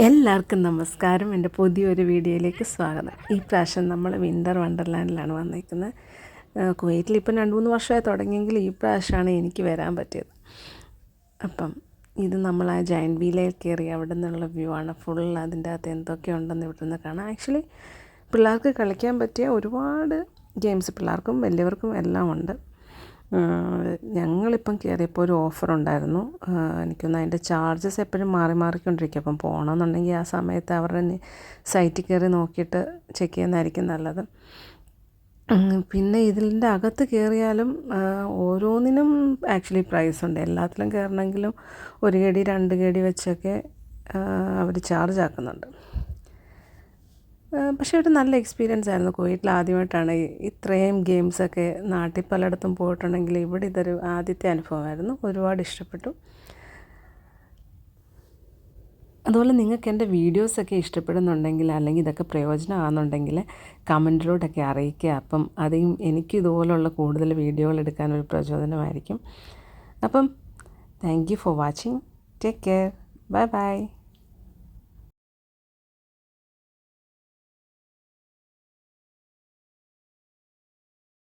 എല്ലാവർക്കും നമസ്കാരം. എൻ്റെ പുതിയൊരു വീഡിയോയിലേക്ക് സ്വാഗതം. ഈ പ്രാവശ്യം നമ്മൾ വിൻ്റർ വണ്ടർലാൻഡിലാണ് വന്നിരിക്കുന്നത്. കുവൈറ്റിൽ ഇപ്പം 2-3 വർഷമായി തുടങ്ങിയെങ്കിൽ ഈ പ്രാവശ്യമാണ് എനിക്ക് വരാൻ പറ്റിയത്. അപ്പം ഇത് നമ്മൾ ആ ജയൻറ്റ് വീലയിൽ കയറി അവിടെ നിന്നുള്ള വ്യൂ ആണ്. ഫുൾ അതിൻ്റെ അകത്ത് എന്തൊക്കെയുണ്ടെന്ന് ഇവിടെ നിന്ന് കാണാം. ആക്ച്വലി പിള്ളേർക്ക് കളിക്കാൻ പറ്റിയ ഒരുപാട് ഗെയിംസ് പിള്ളേർക്കും വലിയവർക്കും എല്ലാം ഉണ്ട്. ഞങ്ങളിപ്പം കയറിയപ്പോൾ ഒരു ഓഫറുണ്ടായിരുന്നു. എനിക്കൊന്ന് അതിൻ്റെ ചാർജസ് എപ്പോഴും മാറിക്കൊണ്ടിരിക്കും. അപ്പം പോകണമെന്നുണ്ടെങ്കിൽ ആ സമയത്ത് അവരുടെ സൈറ്റിൽ കയറി നോക്കിയിട്ട് ചെക്ക് ചെയ്യുന്നതായിരിക്കും നല്ലത്. പിന്നെ ഇതിൻ്റെ അകത്ത് കയറിയാലും ഓരോന്നിനും ആക്ച്വലി പ്രൈസുണ്ട്. എല്ലാത്തിലും കയറണമെങ്കിലും 1 കടി 2 കടി വെച്ചൊക്കെ അവർ ചാർജ് ആക്കുന്നുണ്ട്. പക്ഷേ ഒരു നല്ല എക്സ്പീരിയൻസ് ആയിരുന്നു. കുവൈറ്റിൽ ആദ്യമായിട്ടാണ് ഇത്രയും ഗെയിംസൊക്കെ. നാട്ടിൽ പലയിടത്തും പോയിട്ടുണ്ടെങ്കിൽ ഇവിടെ ഇതൊരു ആദ്യത്തെ അനുഭവമായിരുന്നു. ഒരുപാട് ഇഷ്ടപ്പെട്ടു. അതുപോലെ നിങ്ങൾക്ക് എൻ്റെ വീഡിയോസൊക്കെ ഇഷ്ടപ്പെടുന്നുണ്ടെങ്കിൽ അല്ലെങ്കിൽ ഇതൊക്കെ പ്രയോജനമാകുന്നുണ്ടെങ്കിൽ കമൻറ്റിലൂടെയൊക്കെ അറിയിക്കുക. അപ്പം അതെയും എനിക്ക് ഇതുപോലുള്ള കൂടുതൽ വീഡിയോകൾ എടുക്കാനൊരു പ്രചോദനമായിരിക്കും. അപ്പം thank you for watching. Take care. Bye bye.